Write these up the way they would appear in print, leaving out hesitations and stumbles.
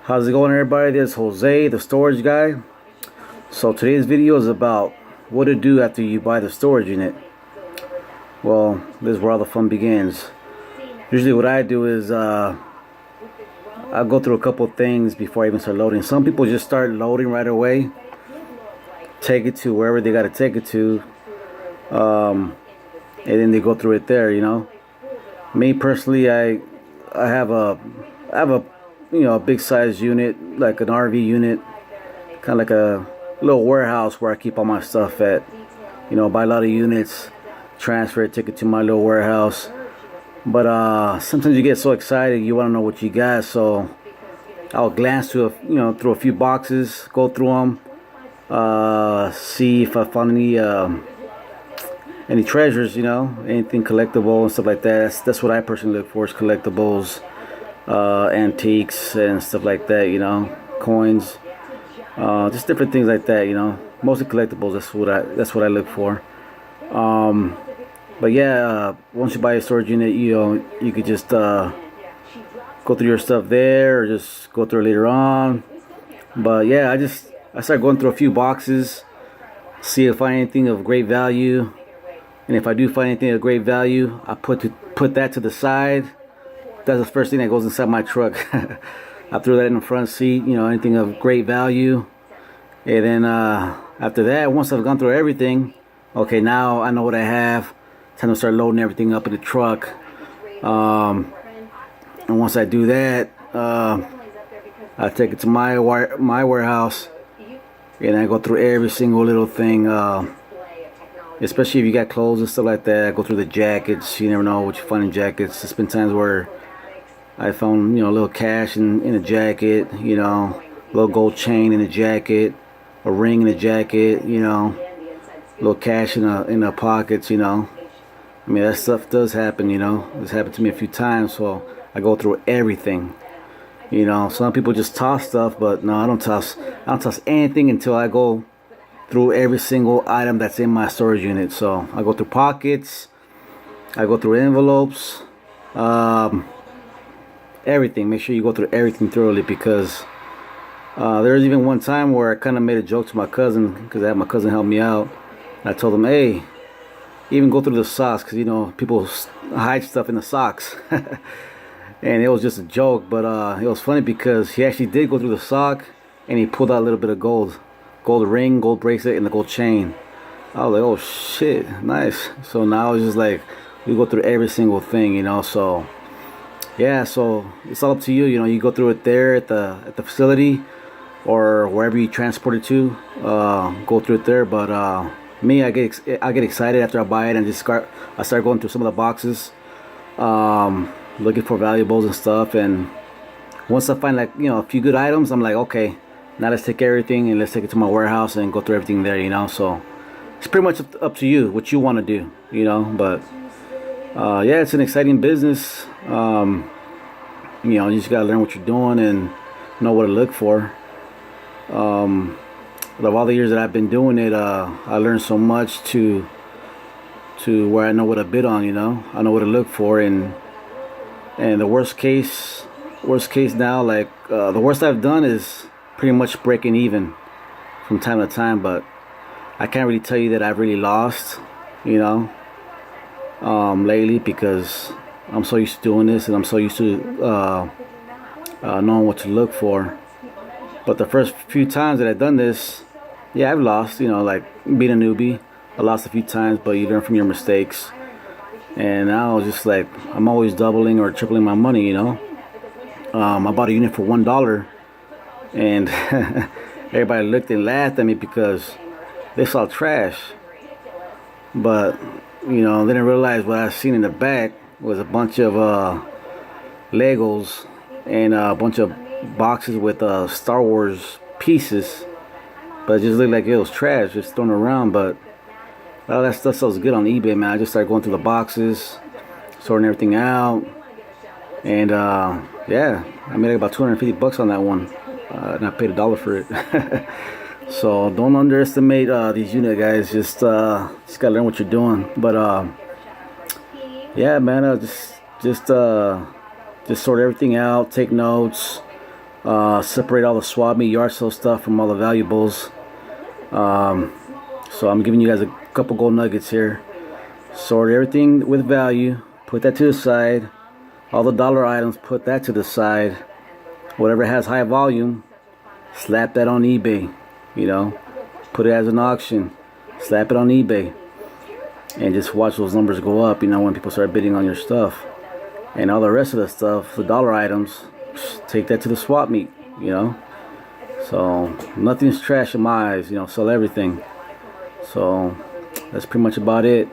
How's it going, everybody? This is Jose, the storage guy. So today's video is about what to do after you buy the storage unit. Well, this is where all the fun begins. Usually what I do is I'll go through a couple things before I even start loading. Some people just start loading right away, take it to wherever they got to take it to, and then they go through it there, Me personally, I have a a big size unit, like an RV unit, kind of like a little warehouse where I keep all my stuff at. Buy a lot of units, transfer it, take it to my little warehouse. But sometimes you get so excited, you want to know what you got. So I'll glance through through a few boxes, go through them, see if I found any treasures, anything collectible and stuff like that. That's what I personally look for, is collectibles, antiques and stuff like that, coins, just different things like that, mostly collectibles. That's what I look for. But yeah, once you buy a storage unit, you could just go through your stuff there, or just go through it later on. But yeah, I start going through a few boxes, see if I find anything of great value. And if I do find anything of great value, I put that to the side. That's the first thing that goes inside my truck. I throw that in the front seat, anything of great value. And then after that, once I've gone through everything, okay, now I know what I have. Time to start loading everything up in the truck. And once I do that, I take it to my warehouse, and I go through every single little thing. Especially if you got clothes and stuff like that, I go through the jackets. You never know what you find in jackets. There's been times where I found a little cash in a jacket, little gold chain in a jacket, a ring in a jacket, little cash in the pockets, I mean, that stuff does happen, It's happened to me a few times, so I go through everything. Some people just toss stuff, but no, I don't toss anything until I go through every single item that's in my storage unit. So I go through pockets, I go through envelopes, everything. Make sure you go through everything thoroughly, because there was even one time where I kind of made a joke to my cousin, because I had my cousin help me out. I told him, hey, even go through the socks, because people hide stuff in the socks. And it was just a joke, but it was funny because he actually did go through the sock, and he pulled out a little bit of gold ring, gold bracelet, and the gold chain. I was like, oh shit, nice. So now it's just like we go through every single thing, So yeah, so it's all up to you. You go through it there at the facility, or wherever you transport it to. Go through it there. But me, I get excited after I buy it, and I start going through some of the boxes, looking for valuables and stuff. And once I find a few good items, I'm like, okay, now let's take everything and let's take it to my warehouse and go through everything there, So it's pretty much up to you what you want to do, But yeah, it's an exciting business. You just gotta learn what you're doing and know what to look for. But of all the years that I've been doing it, I learned so much to where I know what to bid on. I know what to look for, and the worst case now, the worst I've done is pretty much breaking even from time to time. But I can't really tell you that I've really lost, lately, because I'm so used to doing this, and I'm so used to knowing what to look for. But the first few times that I've done this, yeah, I've lost, like being a newbie. I lost a few times, but you learn from your mistakes. And now it's just like I'm always doubling or tripling my money, I bought a unit for $1, and everybody looked and laughed at me because they saw trash. But they didn't realize what I seen in the back was a bunch of Legos and a bunch of boxes with Star Wars pieces. But it just looked like it was trash, just thrown around. But all that stuff sells good on eBay, man. I just started going through the boxes, sorting everything out, and yeah, I made about $250 on that one, and I paid $1 for it. So don't underestimate these unit guys. Just gotta learn what you're doing. But yeah, man, just sort everything out, take notes, separate all the swap meet, yard sale stuff from all the valuables. So I'm giving you guys a couple gold nuggets here. Sort everything with value, put that to the side. All the dollar items, put that to the side. Whatever has high volume, slap that on eBay. You know, put it as an auction, slap it on eBay, and just watch those numbers go up. You know, when people start bidding on your stuff. And all the rest of the stuff, the dollar items, take that to the swap meet. You know, so nothing's trash in my eyes. You know, sell everything. So that's pretty much about it.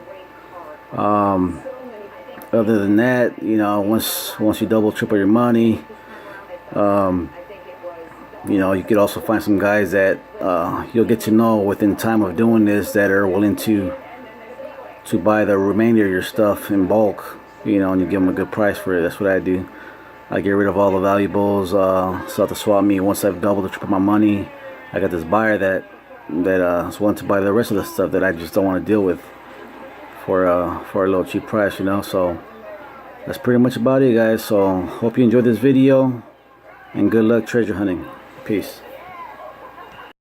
Other than that, you know, once you double, triple your money, you know, you could also find some guys that you'll get to know within time of doing this that are willing to buy the remainder of your stuff in bulk. You know, and you give them a good price for it. That's what I do. I get rid of all the valuables, sell the swap meet. Once I've doubled or tripled my money, I got this buyer that is willing to buy the rest of the stuff that I just don't want to deal with for a little cheap price, you know. So that's pretty much about it, guys. So hope you enjoyed this video, and good luck treasure hunting. Peace.